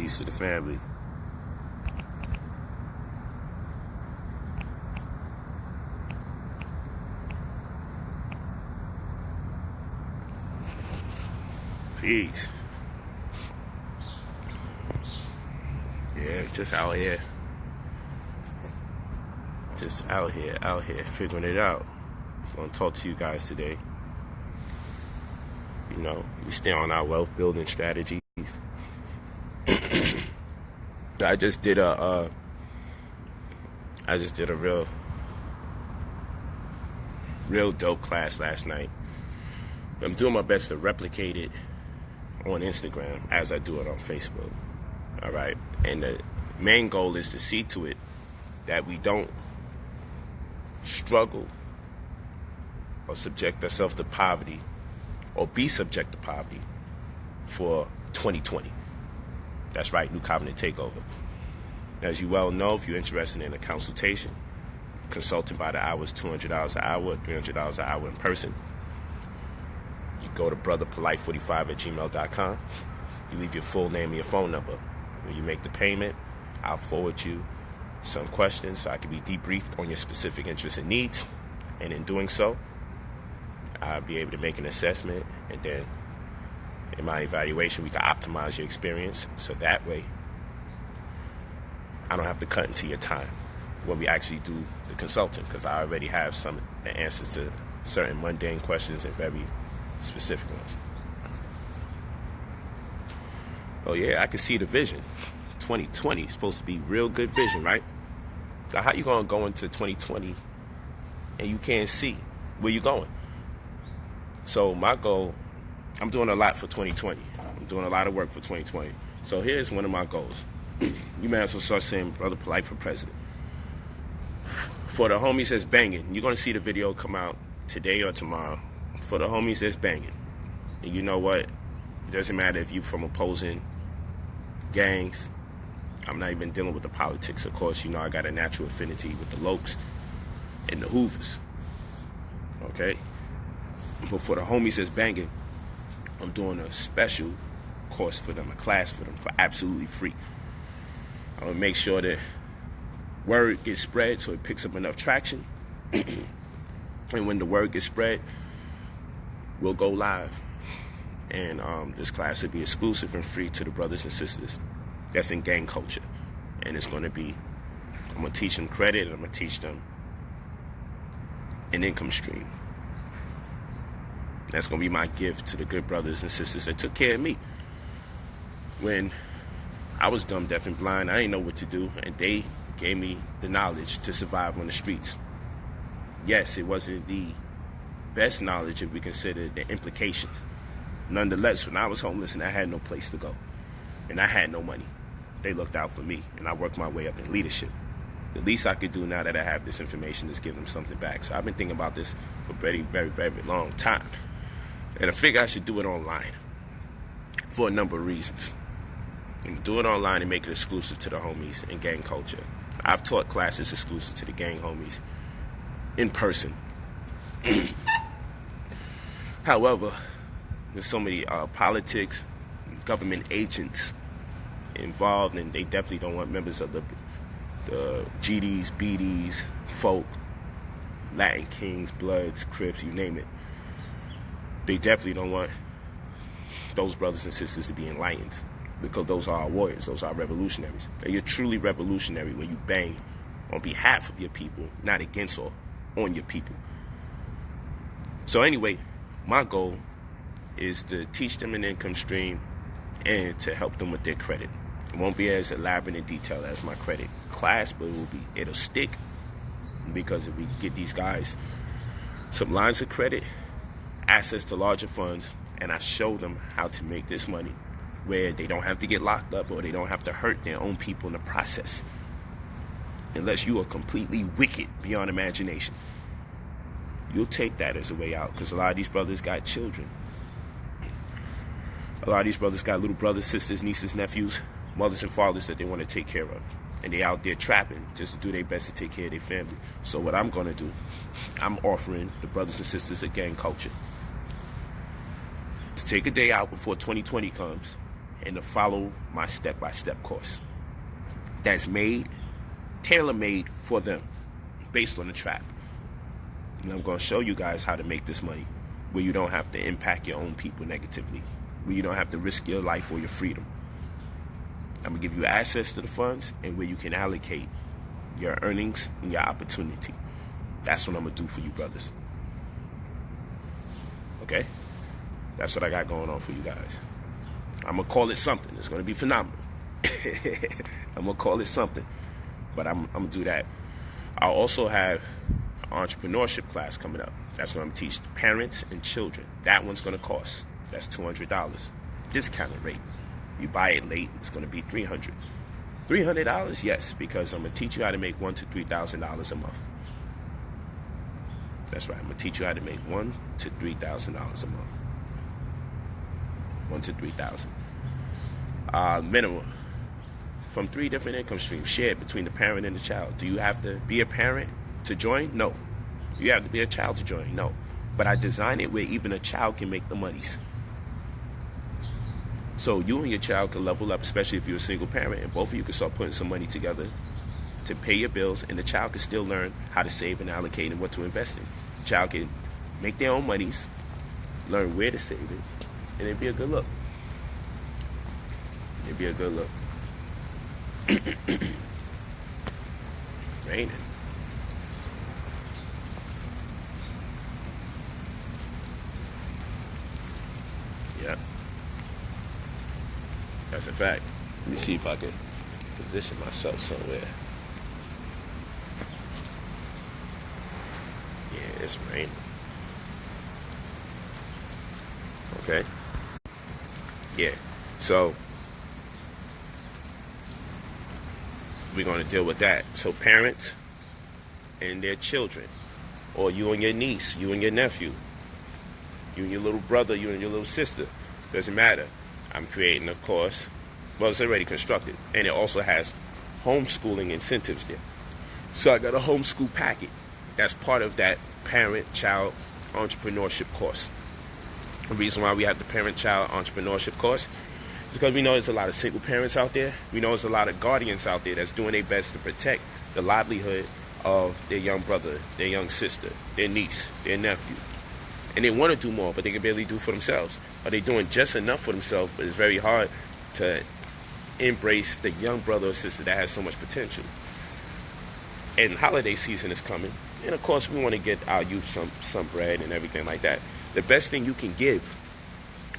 Peace to the family. Peace. Yeah, just out here. Just out here figuring it out. I'm gonna talk to you guys today. You know, we stay on our wealth building strategies. I just did a real dope class last night. I'm doing my best to replicate it on Instagram as I do it on Facebook. All right, and the main goal is to see to it that we don't struggle or subject ourselves to poverty or be subject to poverty for 2020. That's right, New Covenant Takeover. As you well know, if you're interested in a consultation, consulting by the hour is $200 an hour, $300 an hour in person. You go to brotherpolite45@gmail.com. You leave your full name and your phone number. When you make the payment, I'll forward you some questions so I can be debriefed on your specific interests and needs. And in doing so, I'll be able to make an assessment, and then in my evaluation, we can optimize your experience so that way I don't have to cut into your time when we actually do the consulting, because I already have some of the answers to certain mundane questions and very specific ones. Oh yeah, I can see the vision. 2020 is supposed to be real good vision, right? So how you gonna go into 2020 and you can't see where you're going? So my goal, I'm doing a lot for 2020. I'm doing a lot of work for 2020. So here's one of my goals. You may as well start saying Brother Polite for president. For the homies that's banging, you're going to see the video come out today or tomorrow. For the homies that's banging. And you know what? It doesn't matter if you're from opposing gangs. I'm not even dealing with the politics. Of course, you know I got a natural affinity with the Lokes and the Hoovers. Okay? But for the homies that's banging, I'm doing a special course for them, a class for them for absolutely free. I'm going to make sure that word gets spread so it picks up enough traction. And when the word gets spread, we'll go live. And this class will be exclusive and free to the brothers and sisters that's in gang culture. And it's going to be, I'm going to teach them credit, and I'm going to teach them an income stream. That's going to be my gift to the good brothers and sisters that took care of me. When I was dumb, deaf, and blind, I didn't know what to do, and they gave me the knowledge to survive on the streets. Yes, it wasn't the best knowledge if we consider the implications. Nonetheless, when I was homeless and I had no place to go, and I had no money, they looked out for me, and I worked my way up in leadership. The least I could do now that I have this information is give them something back. So I've been thinking about this for a very, very, very long time. And I figure I should do it online for a number of reasons. And do it online and make it exclusive to the homies in gang culture. I've taught classes exclusive to the gang homies in person. However, there's so many politics, government agents involved, and they definitely don't want members of the GDs, BDs, folk, Latin Kings, Bloods, Crips, you name it. They definitely don't want those brothers and sisters to be enlightened, because those are our warriors, those are revolutionaries. And you're truly revolutionary when you bang on behalf of your people, not against or on your people. So anyway, my goal is to teach them an income stream and to help them with their credit. It won't be as elaborate and detailed as my credit class, but it'll stick, because if we get these guys some lines of credit, access to larger funds, and I show them how to make this money where they don't have to get locked up or they don't have to hurt their own people in the process, unless you are completely wicked beyond imagination. You'll take that as a way out, because a lot of these brothers got children. A lot of these brothers got little brothers, sisters, nieces, nephews, mothers and fathers that they want to take care of. And they out there trapping just to do their best to take care of their family. So what I'm going to do, I'm offering the brothers and sisters of gang culture to take a day out before 2020 comes and to follow my step-by-step course that's tailor-made for them based on the trap. And I'm going to show you guys how to make this money where you don't have to impact your own people negatively, where you don't have to risk your life or your freedom. I'm going to give you access to the funds and where you can allocate your earnings and your opportunity. That's what I'm going to do for you brothers. Okay? That's what I got going on for you guys. I'm going to call it something. It's going to be phenomenal. I'm going to call it something. But I'm going to do that. I'll also have an entrepreneurship class coming up. That's what I'm going to teach parents and children. That one's going to cost. That's $200. Discounted rate. You buy it late, it's going to be $300. $300? Yes, because I'm going to teach you how to make $1,000 to $3,000 a month. That's right. I'm going to teach you how to make $1,000 to $3,000 a month. $1,000 to $3,000. Minimum. From 3 different income streams shared between the parent and the child. Do you have to be a parent to join? No. Do you have to be a child to join? No. But I designed it where even a child can make the monies. So you and your child can level up, especially if you're a single parent, and both of you can start putting some money together to pay your bills, and the child can still learn how to save and allocate and what to invest in. The child can make their own monies, learn where to save it, and it'd be a good look. It'd be a good look. Raining. Yeah. That's a fact. Let me see if I can position myself somewhere. Yeah, it's raining. Okay. Yeah. So we're going to deal with that. So parents and their children, or you and your niece, you and your nephew, you and your little brother, you and your little sister, doesn't matter. I'm creating a course. Well, it's already constructed, and it also has homeschooling incentives there. So I got a homeschool packet that's part of that parent-child entrepreneurship course. The reason why we have the parent-child entrepreneurship course is because we know there's a lot of single parents out there. We know there's a lot of guardians out there that's doing their best to protect the livelihood of their young brother, their young sister, their niece, their nephew. And they want to do more, but they can barely do for themselves. Are they doing just enough for themselves? But it's very hard to embrace the young brother or sister that has so much potential. And holiday season is coming. And of course, we want to get our youth some bread and everything like that. The best thing you can give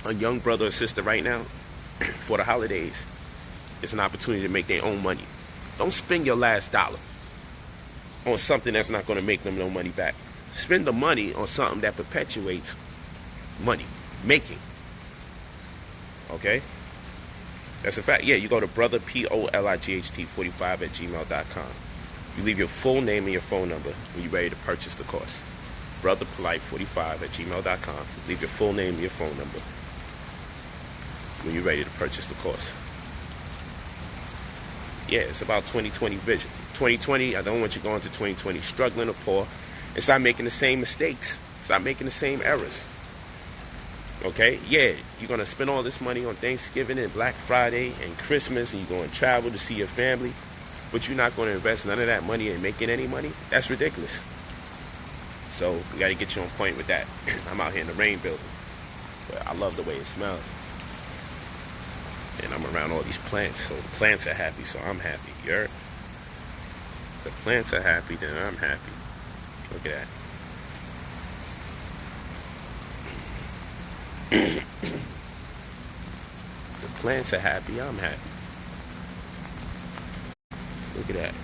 a young brother or sister right now for the holidays is an opportunity to make their own money. Don't spend your last dollar on something that's not going to make them no money back. Spend the money on something that perpetuates money making. Okay? That's a fact. Yeah, you go to brother, PoLight 45 @gmail.com. You leave your full name and your phone number when you're ready to purchase the course. Brother PoLight 45 @gmail.com. Leave your full name and your phone number when you're ready to purchase the course. Yeah, it's about 2020 vision. 2020, I don't want you going to 2020 struggling or poor. And stop making the same mistakes. Stop making the same errors. Okay? Yeah, you're going to spend all this money on Thanksgiving and Black Friday and Christmas, and you're going to travel to see your family, but you're not going to invest none of that money in making any money? That's ridiculous. So we got to get you on point with that. I'm out here in the rain building, but I love the way it smells. And I'm around all these plants, so the plants are happy, so I'm happy. You heard? The plants are happy, then I'm happy. Look at that. The plants are happy, I'm happy. Look at that.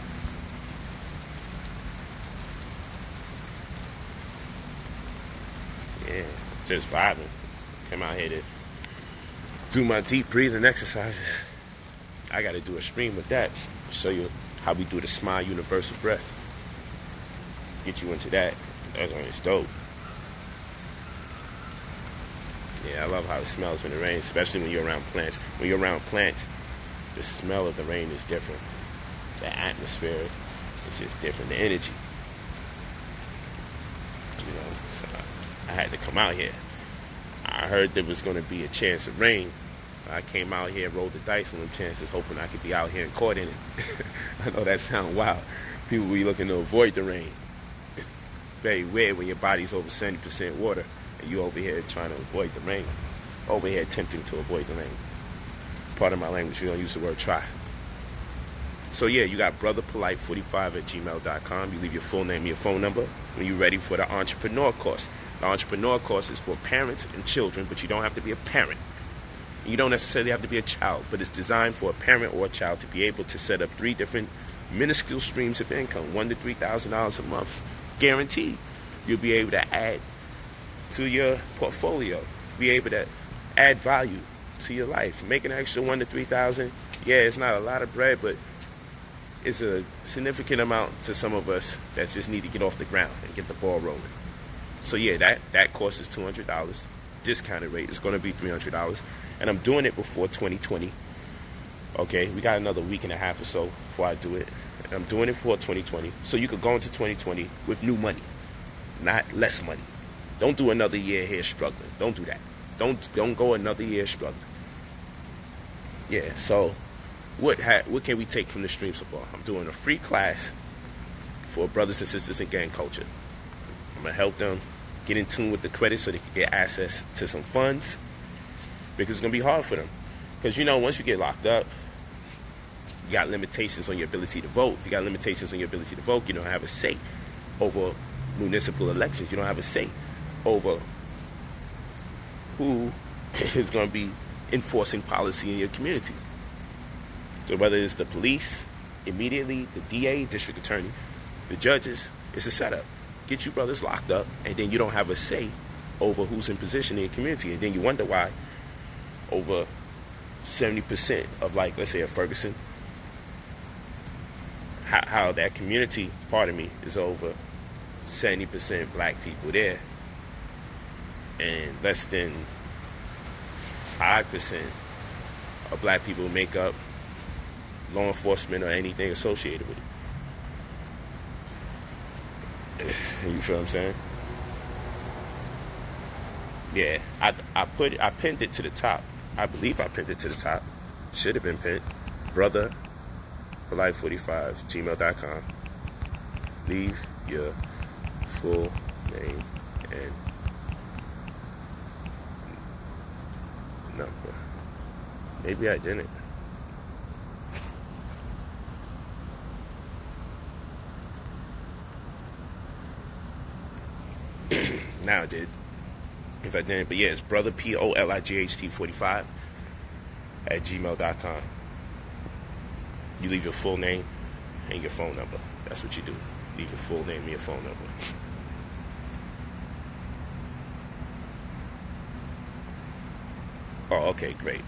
Yeah, just vibing. Come out here to do my deep breathing exercises. I got to do a stream with that. Show you how we do the Smile Universal Breath. Get you into that. That's always dope. Yeah, I love how it smells when it rains, especially when you're around plants. When you're around plants, the smell of the rain is different. The atmosphere is just different. The energy. You know, so I had to come out here. I heard there was going to be a chance of rain, I came out here, rolled the dice on them chances, hoping I could be out here and caught in it. I know that sounds wild. People be looking to avoid the rain. Very weird when your body's over 70% water and you over here trying to avoid the rain. Over here attempting to avoid the rain. Part of my language, we don't use the word try. So yeah, you got brotherpolite45@gmail.com. You leave your full name and your phone number when you're ready for the Entrepreneur course. The Entrepreneur course is for parents and children, but you don't have to be a parent. You don't necessarily have to be a child, but it's designed for a parent or a child to be able to set up 3 different minuscule streams of income, $1,000 to $3,000 a month, guaranteed. You'll be able to add to your portfolio, be able to add value to your life. Make an extra $1,000 to $3,000. Yeah, it's not a lot of bread, but it's a significant amount to some of us that just need to get off the ground and get the ball rolling. So yeah, that course is $200. Discounted rate is going to be $300. And I'm doing it before 2020. Okay, we got another week and a half or so before I do it. And I'm doing it before 2020. So you could go into 2020 with new money, not less money. Don't do another year here struggling. Don't do that. Don't go another year struggling. Yeah, so what can we take from the stream so far? I'm doing a free class for brothers and sisters in gang culture. I'm going to help them get in tune with the credit so they can get access to some funds, because it's going to be hard for them. Because, you know, once you get locked up, you got limitations on your ability to vote. You got limitations on your ability to vote. You don't have a say over municipal elections. You don't have a say over who is going to be enforcing policy in your community. So whether it's the police, immediately, the DA, district attorney, the judges, it's a setup. Get you brothers locked up, and then you don't have a say over who's in position in your community. And then you wonder why over 70% of, like, let's say a Ferguson, how that community, pardon me, is over 70% black people there, and less than 5% of black people make up law enforcement or anything associated with it. You feel what I'm saying? Yeah, I pinned it to the top. I believe I pinned it to the top. Should have been pinned. Brother PoLight45@gmail.com. Leave your full name and number. Maybe I didn't. Now I did. If I didn't, but yeah, it's brother PoLight45@gmail.com. You leave your full name and your phone number. That's what you do. Leave your full name and your phone number. Oh, okay, great.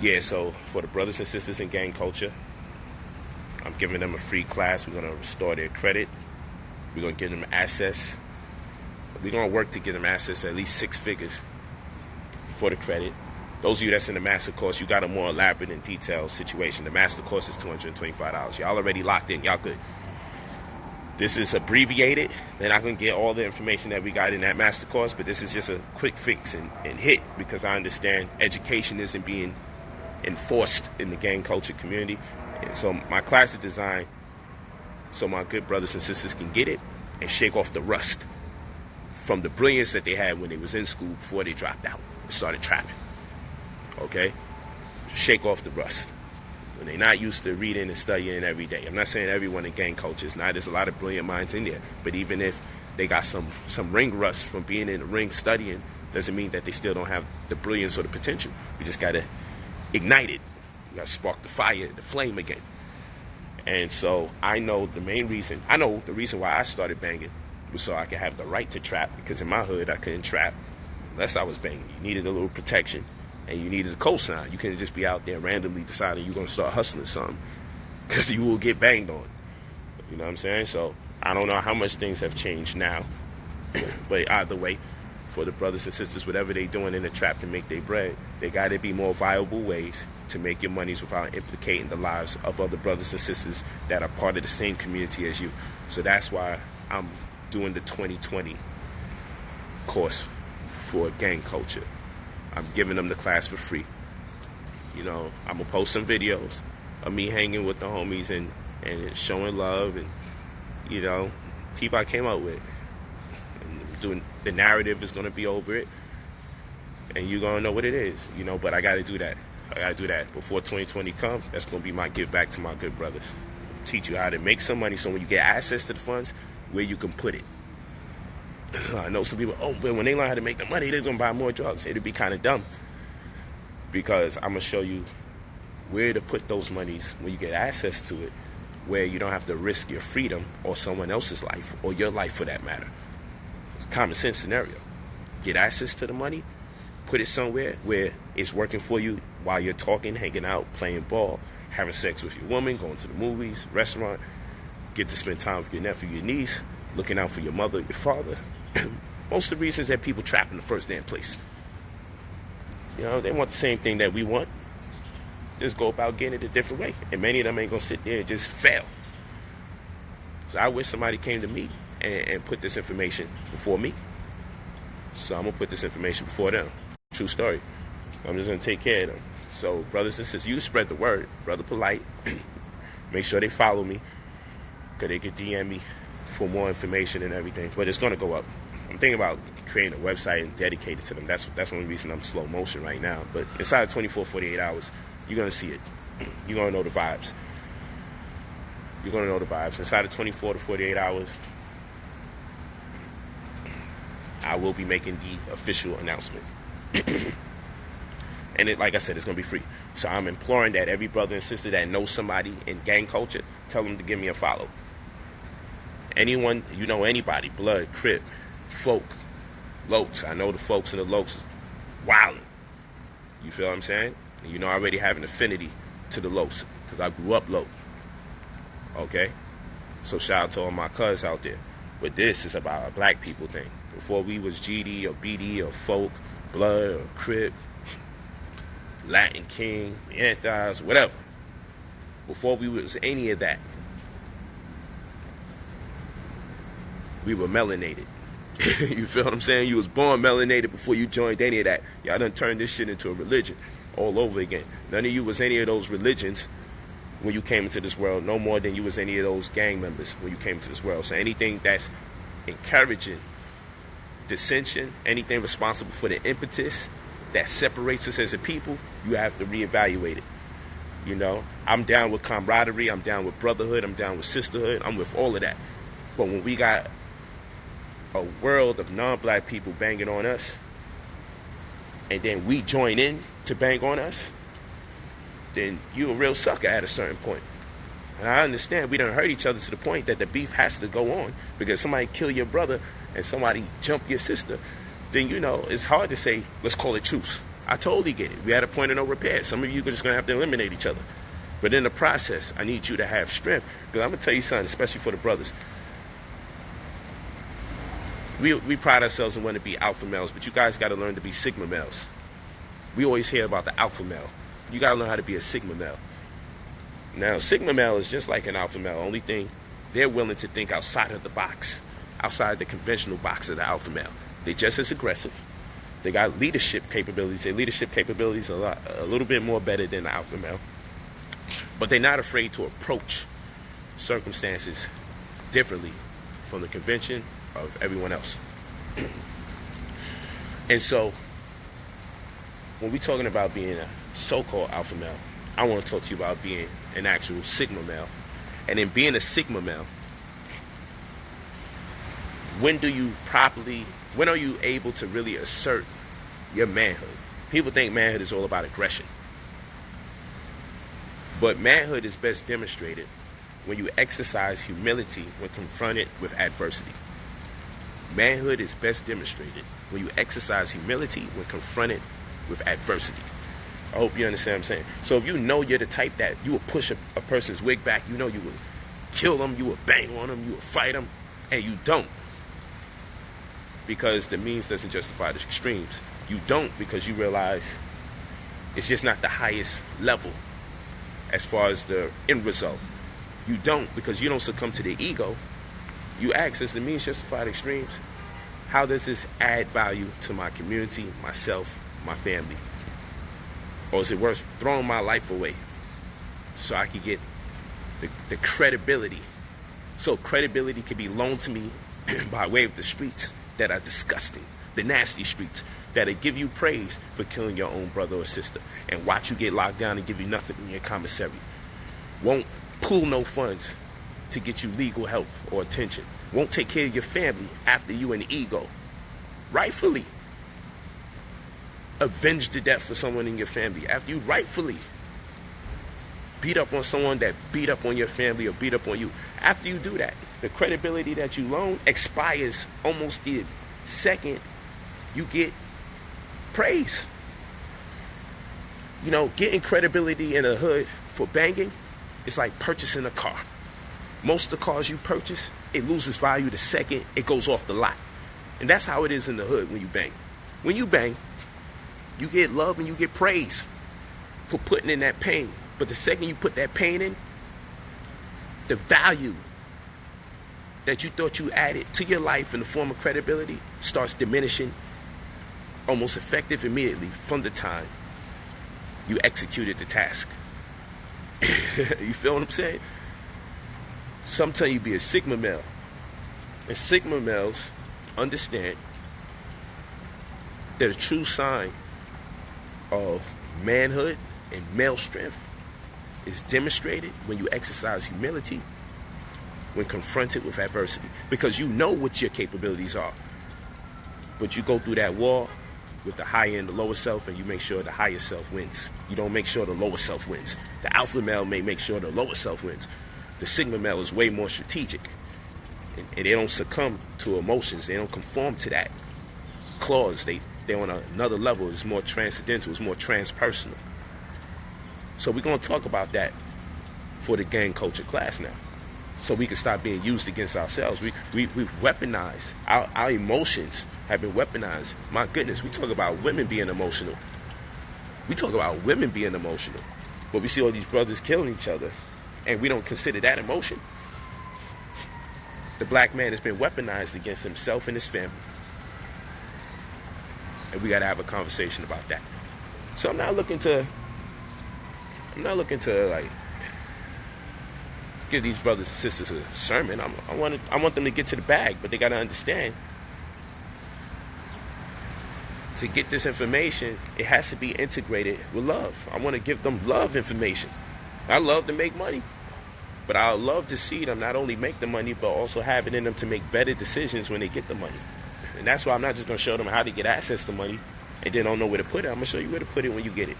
Yeah, so for the brothers and sisters in gang culture, I'm giving them a free class. We're going to restore their credit. We're going to give them access. We're going to work to get them access to at least 6 figures for the credit. Those of you that's in the master course, you got a more elaborate and detailed situation. The master course is $225. Y'all already locked in. Y'all good. This is abbreviated. They're not going to get all the information that we got in that master course, but this is just a quick fix and hit, because I understand education isn't being enforced in the gang culture community. And so my class is designed so my good brothers and sisters can get it and shake off the rust from the brilliance that they had when they was in school before they dropped out and started trapping. Okay? Shake off the rust. When they're not used to reading and studying every day. I'm not saying everyone in gang culture is not. There's a lot of brilliant minds in there. But even if they got some ring rust from being in the ring studying, doesn't mean that they still don't have the brilliance or the potential. We just got to ignite it. We got to spark the fire, the flame again. And so I know the reason why I started banging was so I could have the right to trap, because in my hood I couldn't trap unless I was banging. You needed a little protection, and you needed a cosign. You couldn't just be out there randomly deciding you're going to start hustling something, because you will get banged on. You know what I'm saying? So I don't know how much things have changed now, but either way, for the brothers and sisters, whatever they doing in the trap to make their bread, they got to be more viable ways to make your monies without implicating the lives of other brothers and sisters that are part of the same community as you. So that's why I'm doing the 2020 course for gang culture. I'm giving them the class for free. You know, I'm going to post some videos of me hanging with the homies and showing love and, you know, people I came up with. And doing the narrative is going to be over it. And you're going to know what it is, you know, but I got to do that. I got to do that. Before 2020 comes, that's going to be my give back to my good brothers. Teach you how to make some money so when you get access to the funds, where you can put it. I know some people, but when they learn how to make the money, they're going to buy more drugs. It'd be kind of dumb. Because I'm going to show you where to put those monies when you get access to it, where you don't have to risk your freedom or someone else's life, or your life for that matter. It's a common sense scenario. Get access to the money, put it somewhere where it's working for you while you're talking, hanging out, playing ball, having sex with your woman, going to the movies, restaurant, get to spend time with your nephew, your niece, looking out for your mother, your father. Most of the reasons that people trap in the first damn place. You know, they want the same thing that we want. Just go about getting it a different way. And many of them ain't going to sit there and just fail. So I wish somebody came to me and put this information before me. So I'm going to put this information before them. True story. I'm just going to take care of them. So brothers and sisters, you spread the word. Brother PoLight. Make sure they follow me, because they can DM me for more information and everything. But it's going to go up. I'm thinking about creating a website and dedicate it to them. That's the only reason I'm slow motion right now. But inside of 24, 48 hours, you're going to see it. You're going to know the vibes. You're going to know the vibes. Inside of 24 to 48 hours, I will be making the official announcement. And like I said, it's going to be free. So I'm imploring that every brother and sister that knows somebody in gang culture, tell them to give me a follow. Anyone, you know anybody, Blood, Crip, Folk, Lokes. I know the folks and the Lokes wildin'. You feel what I'm saying? And you know I already have an affinity to the Lokes because I grew up Loke. Okay? So shout out to all my cuz out there. But this is about a black people thing. Before we was GD or BD or Folk, Blood or Crip, Latin King, Anthos, whatever. Before we was any of that, we were melanated. You feel what I'm saying? You was born melanated before you joined any of that. Y'all done turned this shit into a religion all over again. None of you was any of those religions when you came into this world, no more than you was any of those gang members when you came into this world. So anything that's encouraging dissension, anything responsible for the impetus that separates us as a people, you have to reevaluate it. You know, I'm down with camaraderie, I'm down with brotherhood, I'm down with sisterhood, I'm with all of that. But when we got a world of non-black people banging on us, and then we join in to bang on us, then you a real sucker at a certain point. And I understand we done hurt each other to the point that the beef has to go on because somebody kill your brother and somebody jump your sister. Then, you know, it's hard to say, let's call it truce. I totally get it. We had a point of no repair. Some of you are just going to have to eliminate each other. But in the process, I need you to have strength. Because I'm going to tell you something, especially for the brothers. We pride ourselves in wanting to be alpha males, but you guys got to learn to be sigma males. We always hear about the alpha male. You got to learn how to be a sigma male. Now, sigma male is just like an alpha male. Only thing, they're willing to think outside of the box, outside the conventional box of the alpha male. They're just as aggressive. They got leadership capabilities. Their leadership capabilities are a little bit more better than the alpha male. But they're not afraid to approach circumstances differently from the convention of everyone else. And so, when we're talking about being a so-called alpha male, I want to talk to you about being an actual sigma male. And in being a sigma male, when are you able to really assert your manhood? People think manhood is all about aggression. But manhood is best demonstrated when you exercise humility when confronted with adversity. Manhood is best demonstrated when you exercise humility when confronted with adversity. I hope you understand what I'm saying. So if you know you're the type that you will push a person's wig back, you know you will kill them, you will bang on them, you will fight them, and you don't. Because the means doesn't justify the extremes. You don't because you realize it's just not the highest level as far as the end result. You don't because you don't succumb to the ego. You ask, does the means justify the extremes? How does this add value to my community, myself, my family? Or is it worth throwing my life away so I can get the credibility? So credibility can be loaned to me by way of the streets that are disgusting, the nasty streets that'll give you praise for killing your own brother or sister and watch you get locked down and give you nothing in your commissary. Won't pool no funds to get you legal help or attention. Won't take care of your family after you an ego. Rightfully avenge the death for someone in your family after you rightfully beat up on someone that beat up on your family or beat up on you. After you do that, the credibility that you loan expires almost the second you get praise. You know, getting credibility in the hood for banging, it's like purchasing a car. Most of the cars you purchase, it loses value the second it goes off the lot. And that's how it is in the hood when you bang. When you bang, you get love and you get praise for putting in that pain. But the second you put that pain in, the value that you thought you added to your life in the form of credibility starts diminishing almost effective immediately from the time you executed the task. You feel what I'm saying? Sometimes you be a Sigma male. And Sigma males understand that a true sign of manhood and male strength is demonstrated when you exercise humility when confronted with adversity, because you know what your capabilities are, but you go through that wall with the higher and the lower self, and you make sure the higher self wins. You don't make sure the lower self wins. The alpha male may make sure the lower self wins. The Sigma male is way more strategic, and they don't succumb to emotions. They don't conform to that clause. They're on another level. It's more transcendental. It's more transpersonal. So we're going to talk about that for the gang culture class now, so we can stop being used against ourselves. We've weaponized. Our emotions have been weaponized. My goodness, we talk about women being emotional. We talk about women being emotional. But we see all these brothers killing each other, and we don't consider that emotion. The black man has been weaponized against himself and his family. And we got to have a conversation about that. So I'm not looking to like give these brothers and sisters a sermon. I want them to get to the bag, but they got to understand, to get this information, it has to be integrated with love. I want to give them love information. I love to make money, but I love to see them not only make the money, but also have it in them to make better decisions when they get the money. And that's why I'm not just going to show them how to get access to money and then don't know where to put it. I'm going to show you where to put it when you get it.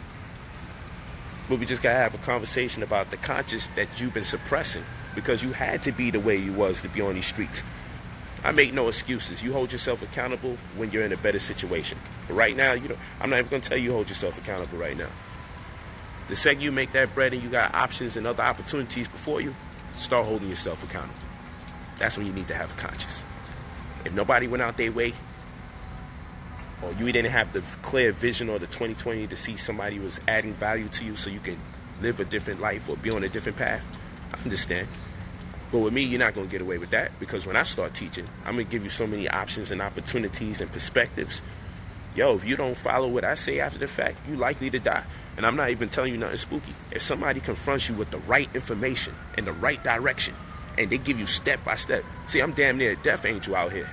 But we just got to have a conversation about the conscious that you've been suppressing, because you had to be the way you was to be on these streets. I make no excuses. You hold yourself accountable when you're in a better situation. But right now, I'm not even going to tell you hold yourself accountable right now. The second you make that bread and you got options and other opportunities before you, start holding yourself accountable. That's when you need to have a conscience. If nobody went out their way, or you didn't have the clear vision or the 20/20 to see somebody was adding value to you so you can live a different life or be on a different path, I understand. But with me, you're not going to get away with that, because when I start teaching, I'm going to give you so many options and opportunities and perspectives. Yo, if you don't follow what I say after the fact, you're likely to die. And I'm not even telling you nothing spooky. If somebody confronts you with the right information and the right direction, and they give you step by step, see, I'm damn near a death angel out here.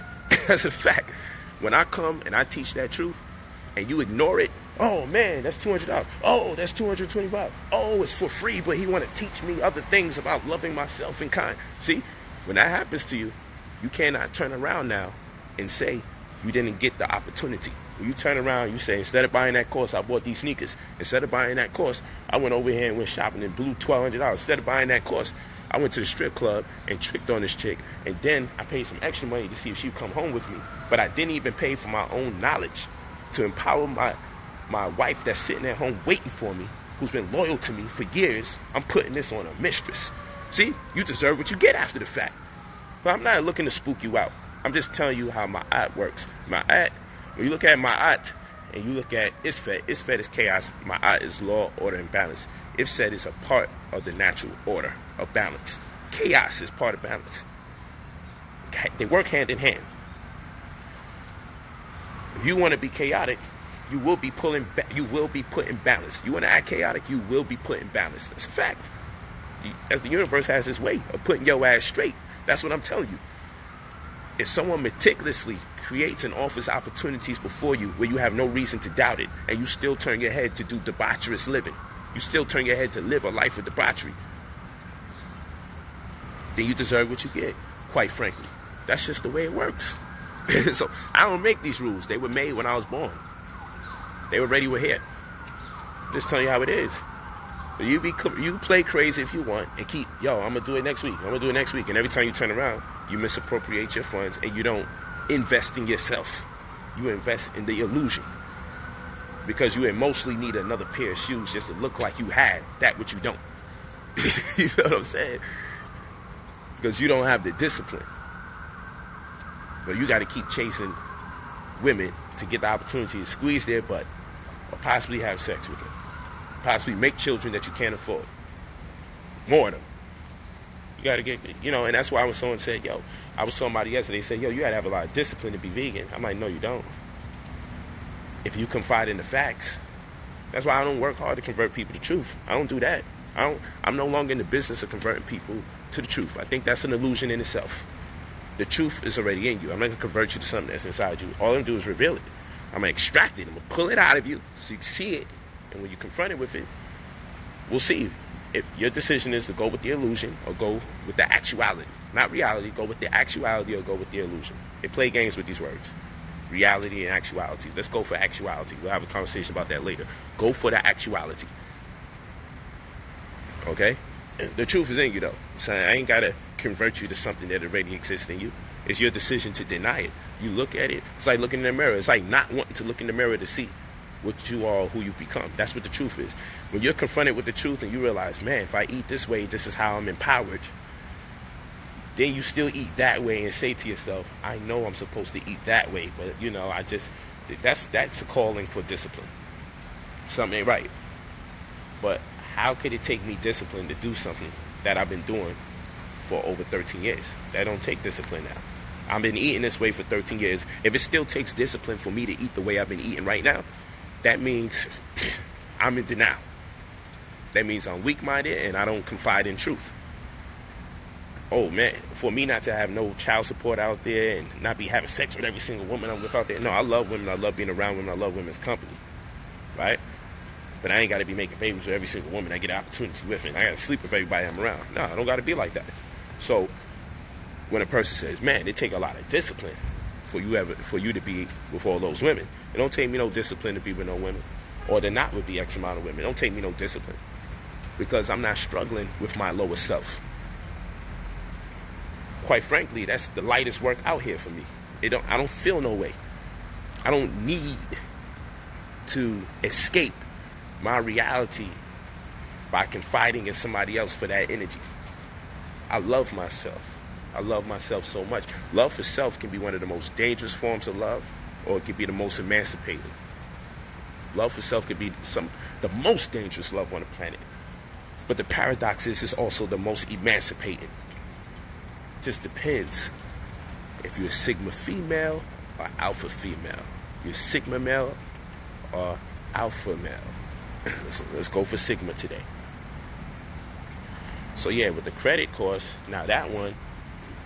That's a fact. When I come and I teach that truth, and you ignore it, oh man, that's $200. Oh, that's $225. Oh, it's for free, but he want to teach me other things about loving myself and kind. See, when that happens to you, you cannot turn around now and say you didn't get the opportunity. When you turn around, you say, instead of buying that course, I bought these sneakers. Instead of buying that course, I went over here and went shopping and blew $1,200. Instead of buying that course, I went to the strip club and tricked on this chick, and then I paid some extra money to see if she'd come home with me. But I didn't even pay for my own knowledge to empower my wife that's sitting at home waiting for me, who's been loyal to me for years. I'm putting this on a mistress. See, you deserve what you get after the fact. But I'm not looking to spook you out. I'm just telling you how my art works. My art, when you look at my art and you look at Isfet is chaos. My art is law, order, and balance. Ifset is a part of the natural order of balance. Chaos is part of balance. They work hand in hand. If you want to be chaotic, You will be put in balance. You want to act chaotic, you will be put in balance. That's a fact. As the universe has this way of putting your ass straight. That's what I'm telling you. If someone meticulously creates and offers opportunities before you where you have no reason to doubt it, and you still turn your head to do debaucherous living, you still turn your head to live a life of debauchery, then you deserve what you get, quite frankly. That's just the way it works. So I don't make these rules. They were made when I was born. They already were here. Just telling you how it is. You play crazy if you want and keep, I'm going to do it next week. I'm going to do it next week. And every time you turn around, you misappropriate your funds and you don't invest in yourself. You invest in the illusion. Because you emotionally need another pair of shoes just to look like you have that which you don't. You know what I'm saying? Because you don't have the discipline. But you got to keep chasing women to get the opportunity to squeeze their butt or possibly have sex with them. Possibly make children that you can't afford. More of them. You got to get, and that's why when someone said, I was somebody yesterday, they said, you got to have a lot of discipline to be vegan. I'm like, no, you don't. If you confide in the facts, that's why I don't work hard to convert people to truth. I don't do that. I'm no longer in the business of converting people to the truth. I think that's an illusion in itself. The truth is already in you. I'm not going to convert you to something that's inside you. All I'm going to do is reveal it. I'm going to extract it. I'm going to pull it out of you so you can see it. And when you're confronted with it, we'll see if your decision is to go with the illusion or go with the actuality. Not reality. Go with the actuality or go with the illusion. They play games with these words. Reality and actuality. Let's go for actuality. We'll have a conversation about that later. Go for the actuality. Okay? The truth is in you, though. So I ain't got to convert you to something that already exists in you. It's your decision to deny it. You look at it. It's like looking in the mirror. It's like not wanting to look in the mirror to see what you are, who you become. That's what the truth is. When you're confronted with the truth and you realize, man, if I eat this way, this is how I'm empowered, then you still eat that way and say to yourself, I know I'm supposed to eat that way, but that's a calling for discipline. Something ain't right. But how could it take me discipline to do something that I've been doing for over 13 years? That don't take discipline now. I've been eating this way for 13 years. If it still takes discipline for me to eat the way I've been eating right now, that means I'm in denial. That means I'm weak-minded and I don't confide in truth. Oh, man, for me not to have no child support out there and not be having sex with every single woman I'm with out there. No, I love women. I love being around women. I love women's company. Right? But I ain't got to be making babies with every single woman I get an opportunity with. And I got to sleep with everybody I'm around. No, I don't got to be like that. So when a person says, man, it take a lot of discipline for you to be with all those women. It don't take me no discipline to be with no women. Or to not with the X amount of women. It don't take me no discipline. Because I'm not struggling with my lower self. Quite frankly, that's the lightest work out here for me. I don't feel no way. I don't need to escape my reality by confiding in somebody else for that energy. I love myself. I love myself so much. Love for self can be one of the most dangerous forms of love, or it can be the most emancipating. Love for self can be the most dangerous love on the planet. But the paradox is it's also the most emancipating. Just depends if you're a Sigma female or Alpha female. You're Sigma male or Alpha male. So let's go for Sigma today. So yeah, with the credit course, now that one,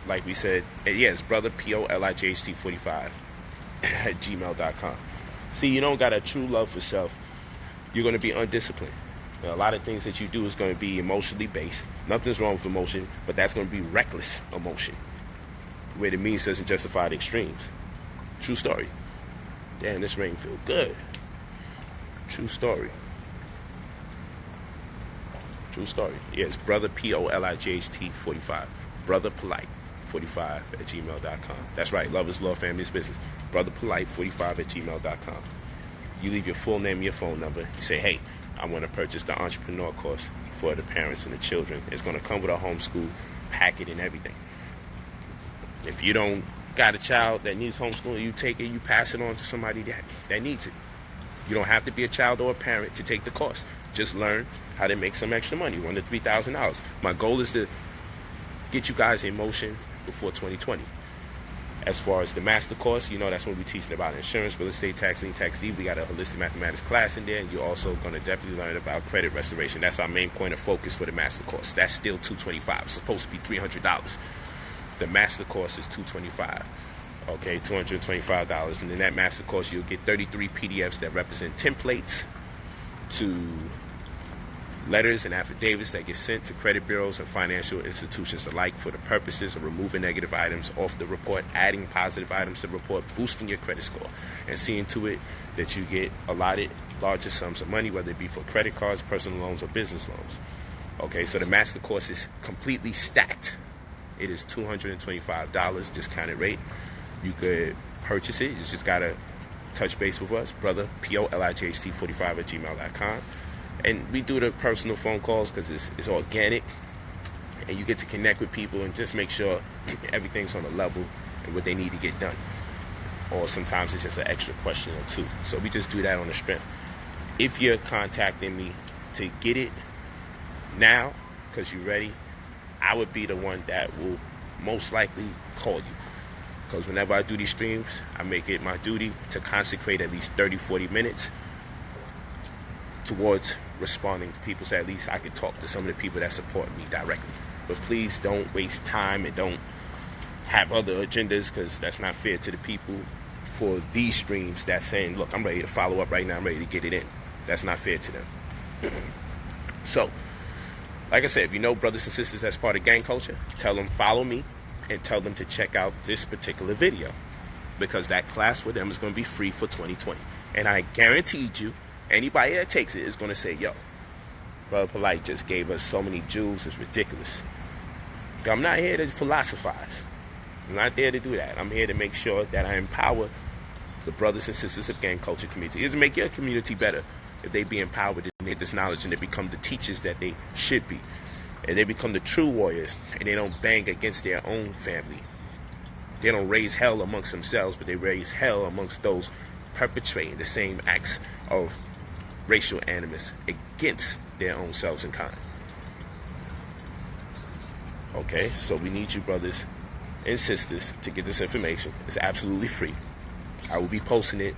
like we said, it's brother PoLight45 at gmail.com. See, you don't got a true love for self. You're going to be undisciplined. Now, a lot of things that you do is going to be emotionally based. Nothing's wrong with emotion, but that's going to be reckless emotion, where the means doesn't justify the extremes. True story. Damn, this rain feel good. True story. True story. Yeah, it's brother PoLight45. Brother PoLight 45 at gmail.com. That's right. Love is law, family is business. Brother PoLight 45 at gmail.com. You leave your full name and your phone number. You say, hey, I want to purchase the entrepreneur course for the parents and the children. It's going to come with a homeschool packet and everything. If you don't got a child that needs homeschooling, you take it, you pass it on to somebody that needs it. You don't have to be a child or a parent to take the course. Just learn how to make some extra money, $1,000 to $3,000. My goal is to get you guys in motion before 2020. As far as the master course, that's when we're teaching about insurance, real estate, tax lien, tax deed. We got a holistic mathematics class in there, and you're also going to definitely learn about credit restoration. That's our main point of focus for the master course. That's still $225. It's supposed to be $300. The master course is $225. Okay, $225. And in that master course, you'll get 33 PDFs that represent templates to letters and affidavits that get sent to credit bureaus and financial institutions alike for the purposes of removing negative items off the report, adding positive items to the report, boosting your credit score, and seeing to it that you get allotted larger sums of money, whether it be for credit cards, personal loans, or business loans. Okay, so the master course is completely stacked. It is $225 discounted rate. You could purchase it. You just got to touch base with us, brother, PoLight45@gmail.com. And we do the personal phone calls because it's organic, and you get to connect with people and just make sure everything's on a level and what they need to get done. Or sometimes it's just an extra question or two. So we just do that on the strength. If you're contacting me to get it now because you're ready, I would be the one that will most likely call you. Because whenever I do these streams, I make it my duty to consecrate at least 30-40 minutes towards responding to people, so at least I can talk to some of the people that support me directly. But please don't waste time and don't have other agendas, because that's not fair to the people for these streams that's saying, look, I'm ready to follow up right now, I'm ready to get it in. That's not fair to them. So, like I said, if you know brothers and sisters that's part of gang culture, tell them follow me and tell them to check out this particular video, because that class for them is going to be free for 2020. And I guaranteed you, anybody that takes it is going to say, yo, Brother PoLight just gave us so many jewels, it's ridiculous. I'm not here to philosophize. I'm not there to do that. I'm here to make sure that I empower the brothers and sisters of gang culture community. It's to make your community better if they be empowered and get this knowledge and they become the teachers that they should be. And they become the true warriors, and they don't bang against their own family. They don't raise hell amongst themselves, but they raise hell amongst those perpetrating the same acts of racial animus against their own selves and kind. Okay, so we need you brothers and sisters to get this information. It's absolutely free. I will be posting it,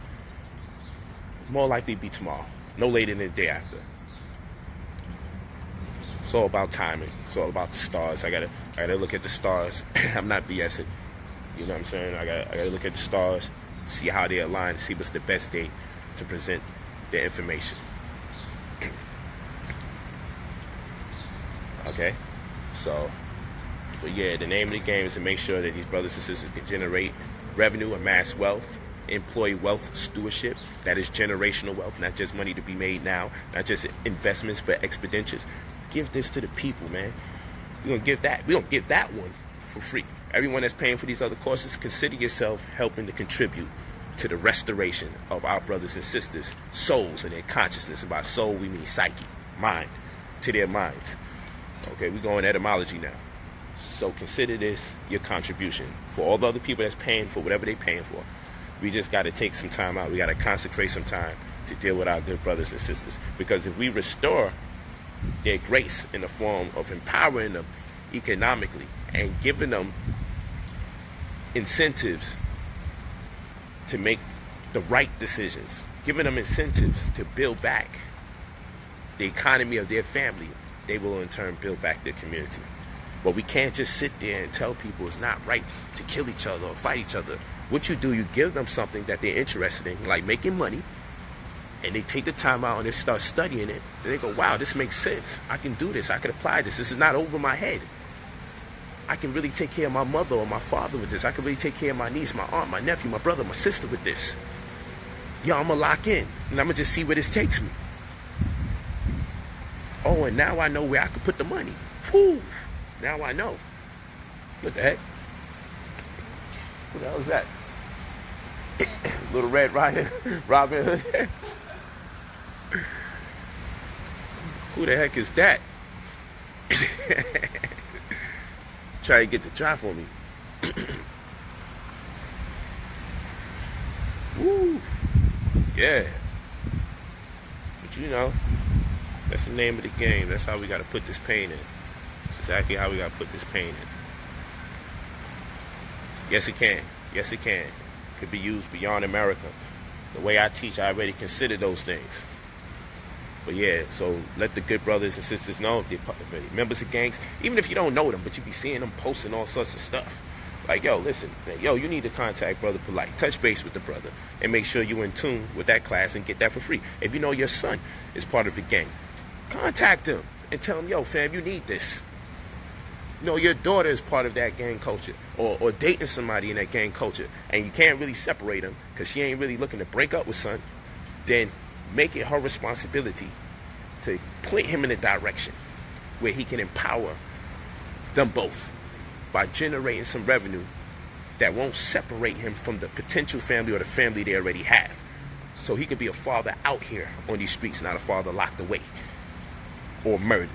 more likely be tomorrow, no later than the day after. It's all about timing. It's all about the stars. I gotta look at the stars. I'm not BSing. You know what I'm saying? I gotta look at the stars, see how they align, see what's the best day to present the information. Okay? So, but yeah, the name of the game is to make sure that these brothers and sisters can generate revenue, amass wealth, employ wealth stewardship. That is generational wealth, not just money to be made now, not just investments, but expenditures. Give this to the people, man. We're gonna give that one for free. Everyone that's paying for these other courses, consider yourself helping to contribute to the restoration of our brothers and sisters' souls and their consciousness. And by soul, we mean psyche, mind, to their minds. Okay, we're going etymology now. So consider this your contribution. For all the other people that's paying for whatever they're paying for, we just got to take some time out. We got to consecrate some time to deal with our good brothers and sisters. Because if we restore their grace in the form of empowering them economically and giving them incentives to make the right decisions, giving them incentives to build back the economy of their family, they will in turn build back their community. But we can't just sit there and tell people it's not right to kill each other or fight each other. What you do, you give them something that they're interested in, like making money, and they take the time out and they start studying it, and they go, wow, this makes sense. I can do this. I can apply this. This is not over my head. I can really take care of my mother or my father with this. I can really take care of my niece, my aunt, my nephew, my brother, my sister with this. Yo, I'm going to lock in, and I'm going to just see where this takes me. Oh, and now I know where I can put the money. Whew. Now I know. What the heck? What the hell is that? Little Red Riding Robin Hood. Who the heck is that? Try to get the drop on me. Woo. Yeah. But you know, that's the name of the game. That's how we got to put this pain in. That's exactly how we got to put this pain in. Yes, it can. Yes, it can. It could be used beyond America. The way I teach, I already consider those things. But yeah, so let the good brothers and sisters know if they're members of gangs, even if you don't know them, but you be seeing them posting all sorts of stuff. Like, yo, listen, man, yo, you need to contact Brother PoLight. Touch base with the brother and make sure you're in tune with that class and get that for free. If you know your son is part of the gang, contact him and tell him, yo, fam, you need this. You know, your daughter is part of that gang culture or dating somebody in that gang culture, and you can't really separate them because she ain't really looking to break up with son, then make it her responsibility to point him in a direction where he can empower them both by generating some revenue that won't separate him from the potential family or the family they already have. So he could be a father out here on these streets, not a father locked away or murdered.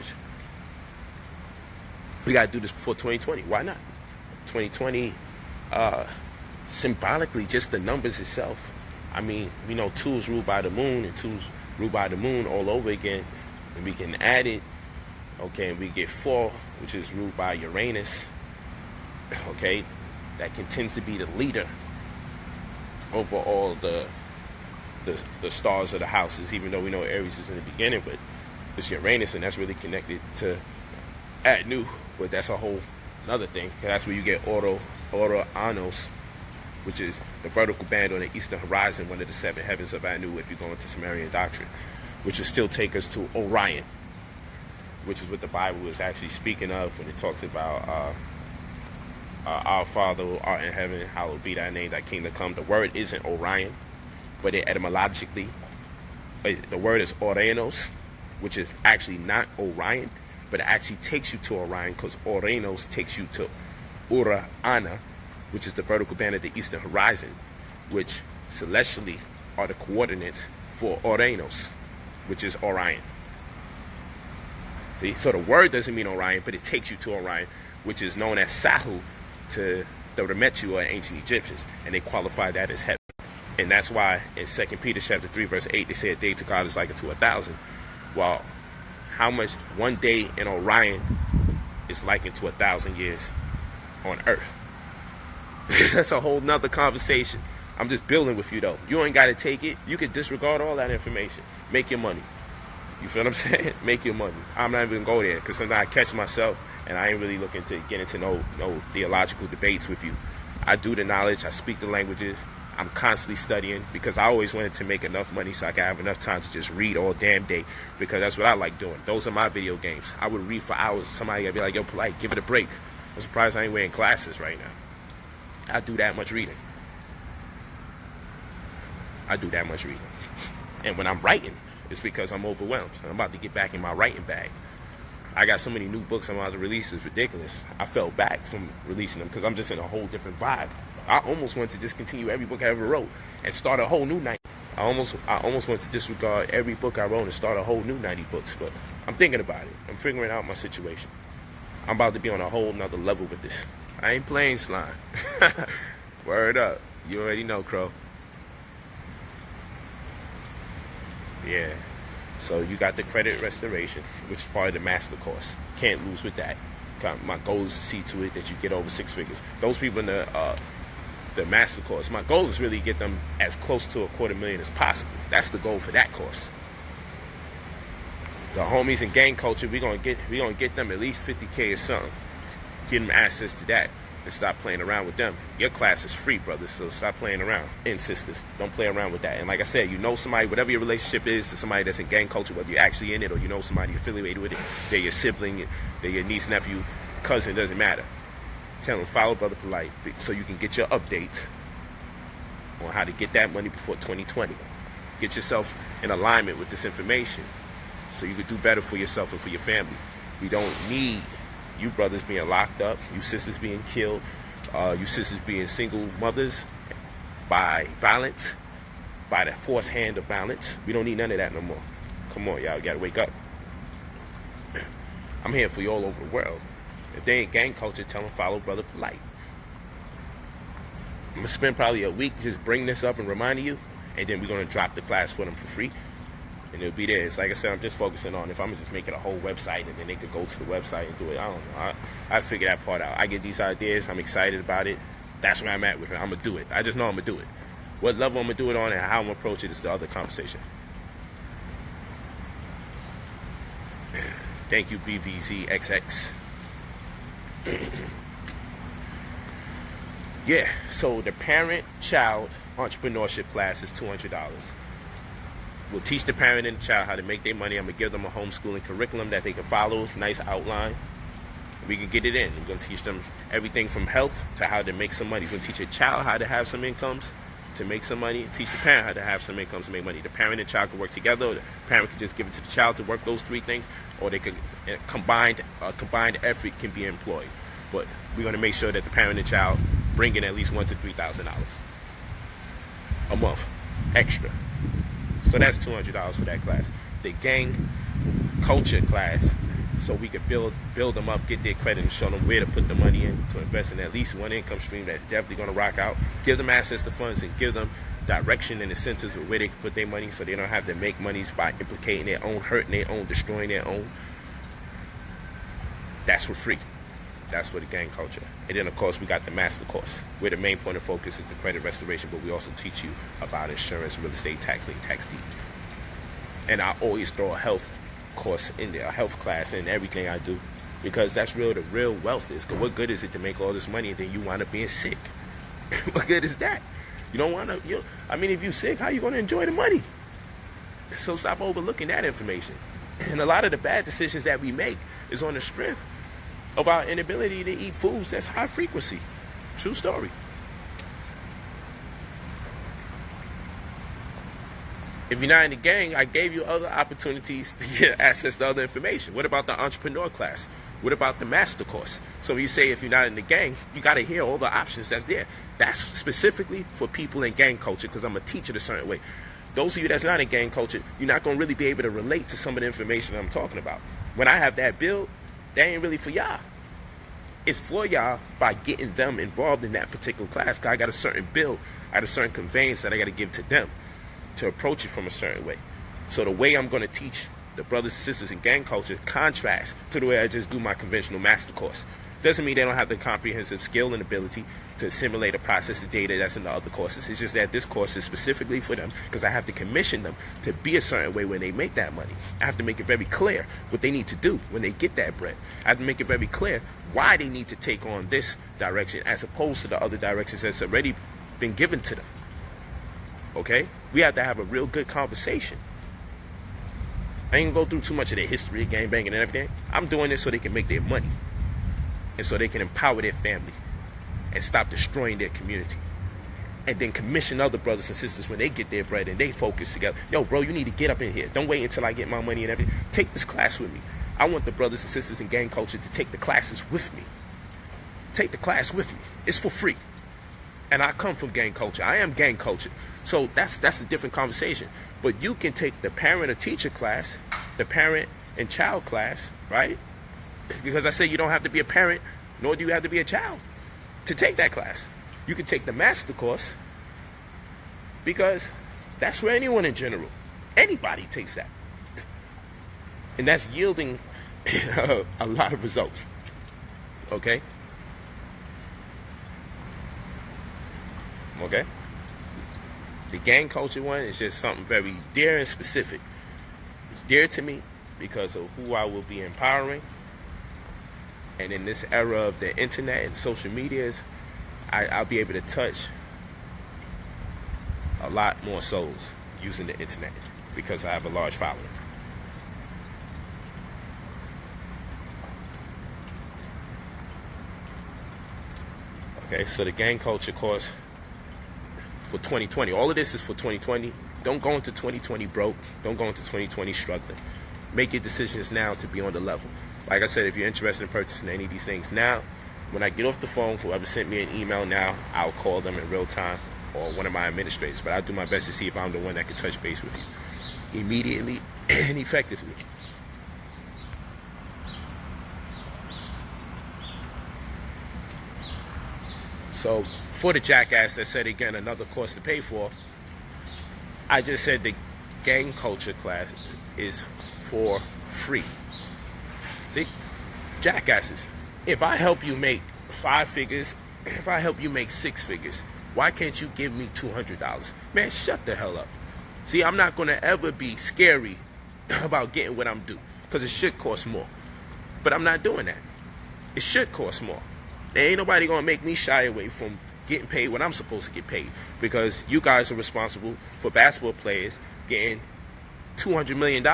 We got to do this before 2020. Why not? 2020, symbolically, just the numbers itself. I mean, we know 2 is ruled by the moon, and 2 is ruled by the moon all over again. And we can add it, okay, and we get 4, which is ruled by Uranus, okay, that tends to be the leader over all the stars of the houses, even though we know Aries is in the beginning, but it's Uranus, and that's really connected to Anu, but that's a whole another thing. That's where you get Anos, which is the vertical band on the eastern horizon, one of the 7 heavens of Anu, if you go into Sumerian doctrine, which will still take us to Orion, which is what the Bible is actually speaking of when it talks about our Father who art in heaven, hallowed be thy name, thy kingdom come. The word isn't Orion, but etymologically, the word is Orenos, which is actually not Orion, but it actually takes you to Orion, because Orenos takes you to Urana, which is the vertical band of the eastern horizon, which celestially are the coordinates for Orenos, which is Orion. See, so the word doesn't mean Orion, but it takes you to Orion, which is known as Sahu to the Remetu or ancient Egyptians, and they qualify that as heaven. And that's why in 2 Peter chapter 3 verse 8 they say a day to God is like unto 1,000. Well, how much one day in Orion is likened to 1,000 years on Earth? That's a whole nother conversation. I'm just building with you though. You ain't got to take it. You can disregard all that information. Make your money. You feel what I'm saying? Make your money. I'm not even going to go there because sometimes I catch myself and I ain't really looking to get into no theological debates with you. I do the knowledge. I speak the languages. I'm constantly studying because I always wanted to make enough money so I could have enough time to just read all damn day, because that's what I like doing. Those are my video games. I would read for hours. Somebody would be like, yo, PoLight, give it a break. I'm surprised I ain't wearing glasses right now. I do that much reading. And when I'm writing, it's because I'm overwhelmed. I'm about to get back in my writing bag. I got so many new books I'm about to release, it's ridiculous. I fell back from releasing them because I'm just in a whole different vibe. I almost wanted to discontinue every book I ever wrote and start a whole new 90. I almost wanted to disregard every book I wrote and start a whole new 90 books, but I'm thinking about it. I'm figuring out my situation. I'm about to be on a whole nother level with this. I ain't playing slime. Word up. You already know, Crow. Yeah. So you got the credit restoration, which is part of the master course. Can't lose with that. My goal is to see to it that you get over 6 figures. Those people in the master course, my goal is really get them as close to $250,000 as possible. That's the goal for that course. The homies in gang culture, we gonna get them at least 50K or something. Get them access to that and stop playing around with them. Your class is free, brothers, so stop playing around. And sisters, don't play around with that. And like I said, you know somebody, whatever your relationship is to somebody that's in gang culture, whether you're actually in it or you know somebody affiliated with it, they're your sibling, they're your niece, nephew, cousin, doesn't matter. Tell them, follow Brother PoLight so you can get your updates on how to get that money before 2020. Get yourself in alignment with this information so you can do better for yourself and for your family. We don't need you brothers being locked up, you sisters being killed, you sisters being single mothers by violence, by the forced hand of violence. We don't need none of that no more. Come on, y'all gotta wake up. I'm here for you all over the world. If they ain't gang culture, tell them follow Brother PoLight. I'm going to spend probably a week just bringing this up and reminding you, and then we're going to drop the class for them for free, and it'll be there. It's like I said, I'm just focusing on if I'm just making a whole website, and then they could go to the website and do it. I don't know. I figure that part out. I get these ideas. I'm excited about it. That's where I'm at with it. I'm going to do it. I just know I'm going to do it. What level I'm going to do it on and how I'm going to approach it is the other conversation. Thank you, BVZXX. Yeah, so the parent-child entrepreneurship class is $200. We'll teach the parent and the child how to make their money. I'm going to give them a homeschooling curriculum that they can follow, nice outline. We can get it in. We're going to teach them everything from health to how to make some money. We're going to teach a child how to have some incomes to make some money. Teach the parent how to have some incomes to make money. The parent and child can work together. Or the parent can just give it to the child to work those three things. Or they could combined effort can be employed. But we're going to make sure that the parent and child bring in at least $1,000 to $3,000 a month extra. So that's $200 for that class. The gang culture class, so we could build them up, get their credit, and show them where to put the money in to invest in at least one income stream that's definitely going to rock out. Give them access to funds and give them direction and incentives of where they can put their money, so they don't have to make monies by implicating their own, hurting their own, destroying their own. That's for free. That's for the gang culture. And then, of course, we got the master course, where the main point of focus is the credit restoration, but we also teach you about insurance, real estate, tax lien, tax deed. And I always throw a health course in there, a health class in everything I do, because that's real. The real wealth is, because what good is it to make all this money and then you wind up being sick? What good is that? You don't want to, if you're sick, how are you going to enjoy the money? So stop overlooking that information. And a lot of the bad decisions that we make is on the strength of our inability to eat foods that's high frequency. True story. If you're not in the gang, I gave you other opportunities to get access to other information. What about the entrepreneur class? What about the master course? So you say if you're not in the gang, you got to hear all the options that's there. That's specifically for people in gang culture, because I'm going to teach it a certain way. Those of you that's not in gang culture, you're not going to really be able to relate to some of the information I'm talking about. When I have that build, that ain't really for y'all. It's for y'all by getting them involved in that particular class. Cause I got a certain build, I got a certain conveyance that I got to give to them to approach it from a certain way. So the way I'm going to teach the brothers and sisters in gang culture contrasts to the way I just do my conventional master course. Doesn't mean they don't have the comprehensive skill and ability to assimilate or process the data that's in the other courses. It's just that this course is specifically for them, because I have to commission them to be a certain way when they make that money. I have to make it very clear what they need to do when they get that bread. I have to make it very clear why they need to take on this direction as opposed to the other directions that's already been given to them. Okay? We have to have a real good conversation. I ain't gonna go through too much of their history of gangbanging and everything. I'm doing this so they can make their money, and so they can empower their family and stop destroying their community. And then commission other brothers and sisters when they get their bread and they focus together. Yo, bro, you need to get up in here. Don't wait until I get my money and everything. Take this class with me. I want the brothers and sisters in gang culture to take the classes with me. Take the class with me. It's for free. And I come from gang culture. I am gang culture. So that's a different conversation. But you can take the parent or teacher class, the parent and child class, right? Because I say you don't have to be a parent, nor do you have to be a child to take that class. You can take the master course, because that's for anyone in general. Anybody takes that. And that's yielding a lot of results. Okay? Okay? The gang culture one is just something very dear and specific. It's dear to me because of who I will be empowering. And in this era of the internet and social medias, I'll be able to touch a lot more souls using the internet because I have a large following. Okay, so the gang culture course for 2020. All of this is for 2020. Don't go into 2020 broke. Don't go into 2020 struggling. Make your decisions now to be on the level. Like I said, if you're interested in purchasing any of these things now, when I get off the phone, whoever sent me an email now, I'll call them in real time, or one of my administrators. But I'll do my best to see if I'm the one that can touch base with you immediately and effectively. So for the jackass that said again another course to pay for, I just said the gang culture class is for free. See, jackasses, if I help you make 5 figures if I help you make 6 figures, why can't you give me $200? Man, shut the hell up. See, I'm not going to ever be scary about getting what I'm due, because it should cost more. But I'm not doing that. It should cost more. There ain't nobody going to make me shy away from getting paid what I'm supposed to get paid, because you guys are responsible for basketball players getting $200 million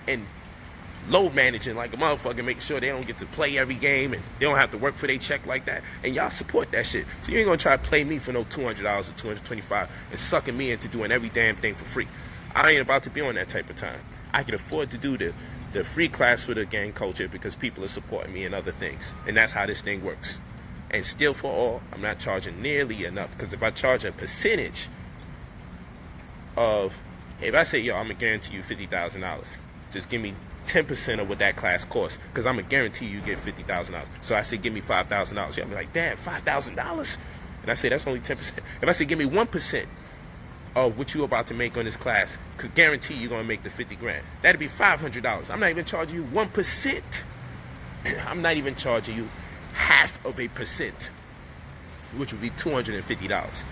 and load managing like a motherfucker, making sure they don't get to play every game and they don't have to work for their check like that. And y'all support that shit. So you ain't gonna try to play me for no $200 or $225 and sucking me into doing every damn thing for free. I ain't about to be on that type of time. I can afford to do the free class for the gang culture because people are supporting me in other things. And that's how this thing works. And still for all, I'm not charging nearly enough, because if I charge a percentage of, if I say, yo, I'm gonna guarantee you $50,000, just give me 10% of what that class costs, because I'm gonna guarantee you get $50,000. So I say, give me $5,000. Y'all be like, damn, $5,000? And I say, that's only 10%. If I say, give me 1% of what you're about to make on this class, could guarantee you're gonna make the 50 grand. That'd be $500. I'm not even charging you 1%. I'm not even charging you half of a percent, which would be $250.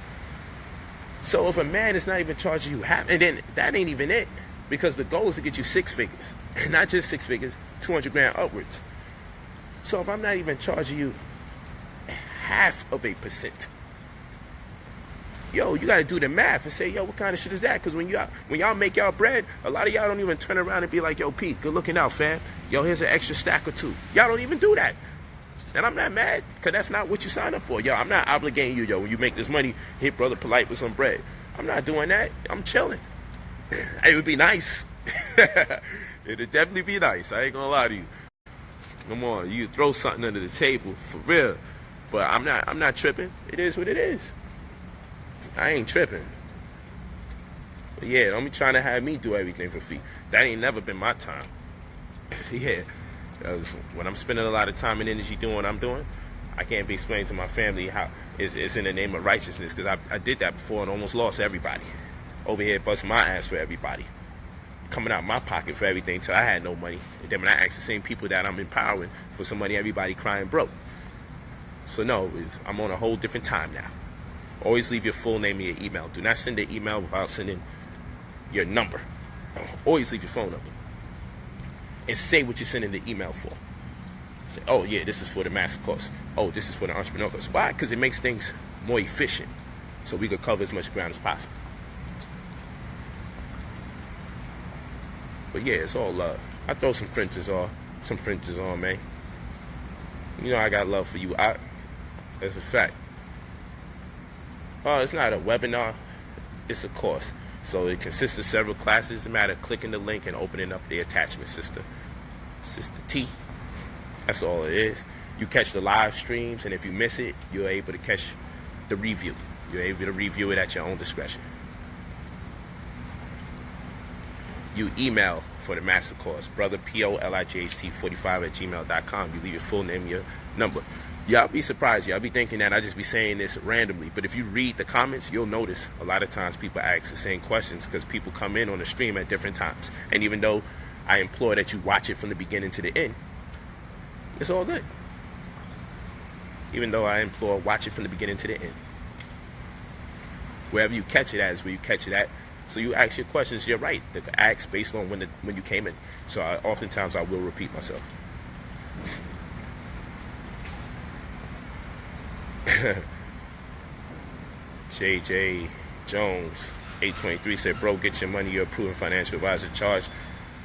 So if a man is not even charging you half, and then that ain't even it, because the goal is to get you 6 figures, and not just 6 figures, 200 grand upwards. So if I'm not even charging you half of a percent, yo, you got to do the math and say, yo, what kind of shit is that? Because when y'all make y'all bread, a lot of y'all don't even turn around and be like, yo, Pete, good looking out, fam. Yo, here's an extra stack or 2. Y'all don't even do that. And I'm not mad, because that's not what you signed up for. Yo, I'm not obligating you, yo, when you make this money, hit Brother PoLight with some bread. I'm not doing that. I'm chilling. It would be nice. It'd definitely be nice. I ain't gonna lie to you. Come on, you throw something under the table, for real. But I'm not tripping. It is what it is. I ain't tripping. But yeah, don't be trying to have me do everything for free. That ain't never been my time. Yeah. When I'm spending a lot of time and energy doing what I'm doing, I can't be explaining to my family how it's in the name of righteousness, because I did that before and almost lost everybody. Over here busting my ass for everybody. Coming out my pocket for everything till I had no money. And then when I ask the same people that I'm empowering for some money, everybody crying broke. So no, I'm on a whole different time now. Always leave your full name and your email. Do not send an email without sending your number. Always leave your phone number. And say what you're sending the email for. Say, oh yeah, this is for the master course. Oh, this is for the entrepreneur course. Why? Because it makes things more efficient, so we could cover as much ground as possible. But yeah, it's all love. I throw some fringes on, man. You know I got love for you. That's a fact. Oh, it's not a webinar, it's a course. So it consists of several classes. It's a matter of clicking the link and opening up the attachment, Sister T. That's all it is. You catch the live streams, and if you miss it, you're able to catch the review. You're able to review it at your own discretion. You email for the master course, brother PoLight45@gmail.com. You leave your full name, your number. Y'all be surprised. Y'all be thinking that I just be saying this randomly. But if you read the comments, you'll notice a lot of times people ask the same questions, because people come in on the stream at different times. And even though I implore that you watch it from the beginning to the end, it's all good. Even though I implore, watch it from the beginning to the end. Wherever you catch it at is where you catch it at. So you ask your questions, you're right. They ask based on when you came in. So oftentimes I will repeat myself. JJ Jones 823 said, bro, get your money, you're a proven financial advisor. Charge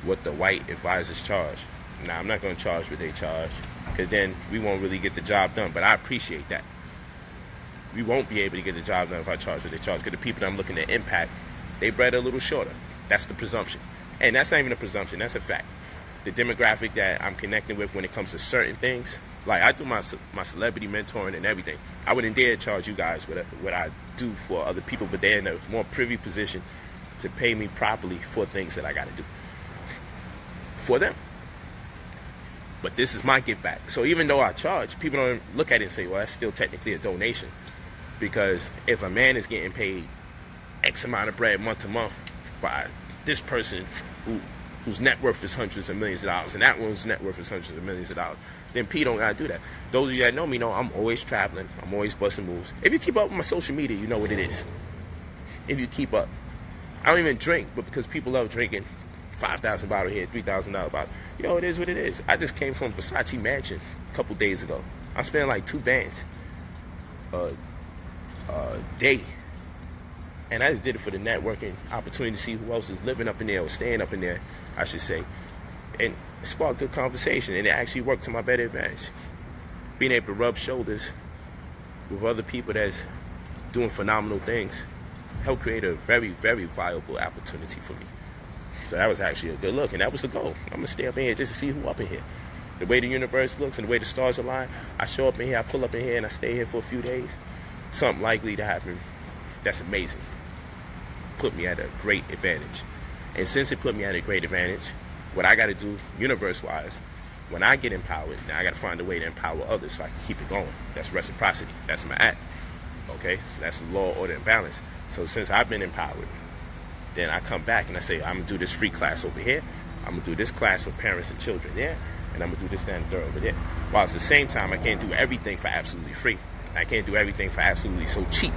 what the white advisors charge. Nah, I'm not going to charge what they charge, because then we won't really get the job done. But I appreciate that. We won't be able to get the job done if I charge what they charge, because the people that I'm looking to impact, they bread a little shorter. That's the presumption. And that's not even a presumption, that's a fact. The demographic that I'm connecting with when it comes to certain things, like I do my celebrity mentoring and everything, I wouldn't dare charge you guys what I do for other people, but they're in a more privy position to pay me properly for things that I got to do for them. But this is my give back. So even though I charge, people don't look at it and say, well, that's still technically a donation. Because if a man is getting paid X amount of bread month to month by this person whose net worth is hundreds of millions of dollars, and that one's net worth is hundreds of millions of dollars, then P don't gotta do that. Those of you that know me know I'm always traveling. I'm always busting moves. If you keep up with my social media, you know what it is. If you keep up. I don't even drink, but because people love drinking, $5,000 bottle here, $3,000 bottle. It is what it is. I just came from Versace Mansion a couple days ago. I spent like 2 bands a day. And I just did it for the networking opportunity to see who else is living up in there or staying up in there, I should say. And it sparked good conversation, and it actually worked to my better advantage. Being able to rub shoulders with other people that's doing phenomenal things helped create a very, very viable opportunity for me. So that was actually a good look, and that was the goal. I'm going to stay up in here just to see who up in here. The way the universe looks and the way the stars align, I show up in here, I pull up in here, and I stay here for a few days. Something likely to happen that's amazing. Put me at a great advantage. And since it put me at a great advantage, what I got to do, universe-wise, when I get empowered, now I got to find a way to empower others so I can keep it going. That's reciprocity. That's my act. Okay? So that's the law, order, and balance. So since I've been empowered, then I come back and I say, I'm going to do this free class over here. I'm going to do this class for parents and children there. And I'm going to do this, that, and the third over there. While at the same time, I can't do everything for absolutely free. I can't do everything for absolutely so cheap.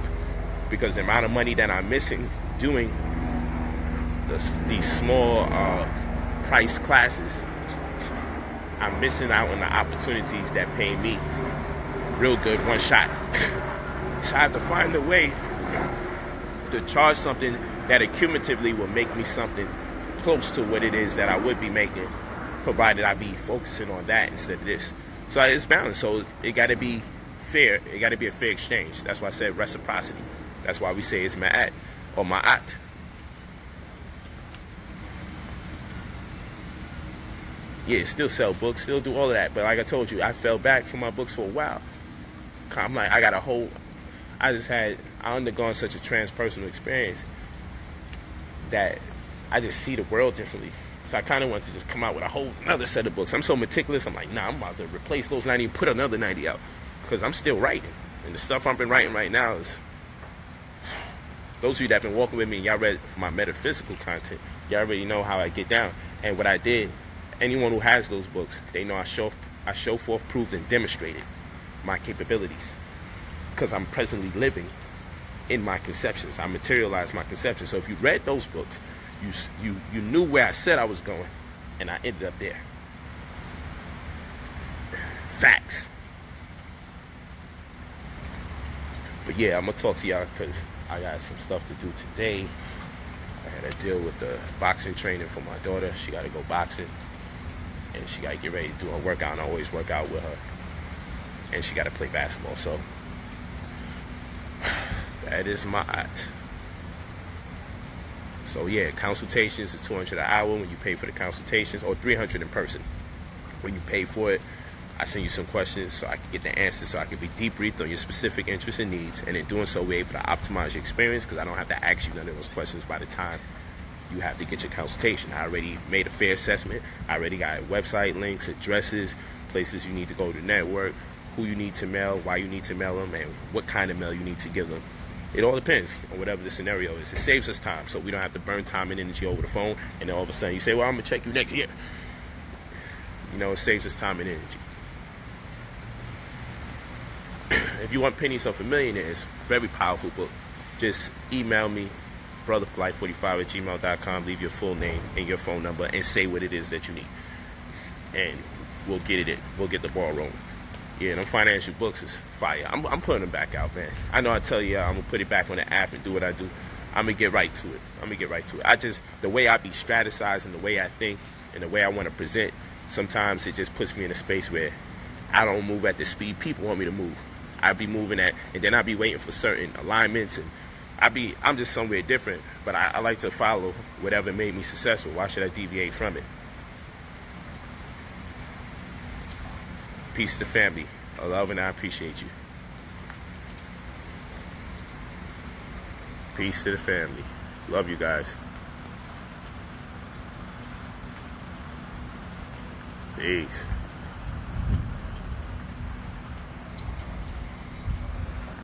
Because the amount of money that I'm missing doing these small price classes, I'm missing out on the opportunities that pay me real good one shot. So I have to find a way to charge something that accumulatively will make me something close to what it is that I would be making, provided I be focusing on that instead of this. So it's balanced. So it got to be fair. It got to be a fair exchange. That's why I said reciprocity. That's why we say it's ma'at or ma'at. Yeah, still sell books, still do all of that. But like I told you, I fell back from my books for a while. I'm like, I undergone such a transpersonal experience that I just see the world differently. So I kind of want to just come out with a whole another set of books. I'm so meticulous. I'm like, nah, I'm about to replace those 90 and put another 90 out because I'm still writing. And the stuff I've been writing right now is, those of you that have been walking with me, y'all read my metaphysical content. Y'all already know how I get down. And what I did, anyone who has those books, they know I show forth, proved, and demonstrated my capabilities because I'm presently living in my conceptions. I materialized my conceptions. So if you read those books, you knew where I said I was going, and I ended up there. Facts. But yeah, I'm gonna talk to y'all because I got some stuff to do today. I got to deal with the boxing training for my daughter. She got to go boxing, and she got to get ready to do a workout, and I always work out with her. And she got to play basketball. So that is my art. So yeah, consultations is $200 an hour when you pay for the consultations, or $300 in person. When you pay for it, I send you some questions so I can get the answers, so I can be debriefed on your specific interests and needs. And in doing so, we're able to optimize your experience because I don't have to ask you none of those questions by the time you have to get your consultation. I already made a fair assessment. I already got website links, addresses, places you need to go to network, who you need to mail, why you need to mail them, and what kind of mail you need to give them. It all depends on whatever the scenario is. It saves us time, so we don't have to burn time and energy over the phone, and then all of a sudden you say, well, I'm going to check you next year. It saves us time and energy. If you want Pennies of a Millionaires, very powerful book, just email me, brotherpolite45@gmail.com, leave your full name and your phone number, and say what it is that you need. And we'll get it in. We'll get the ball rolling. Yeah, them financial books is fire. I'm putting them back out, man. I know I tell you I'm going to put it back on the app and do what I do. I'm going to get right to it. The way I be strategizing, the way I think, and the way I want to present, sometimes it just puts me in a space where I don't move at the speed people want me to move. I be moving at, and then I be waiting for certain alignments, and I'm just somewhere different, but I like to follow whatever made me successful. Why should I deviate from it? Peace to the family. I love and I appreciate you. Peace to the family. Love you guys. Peace.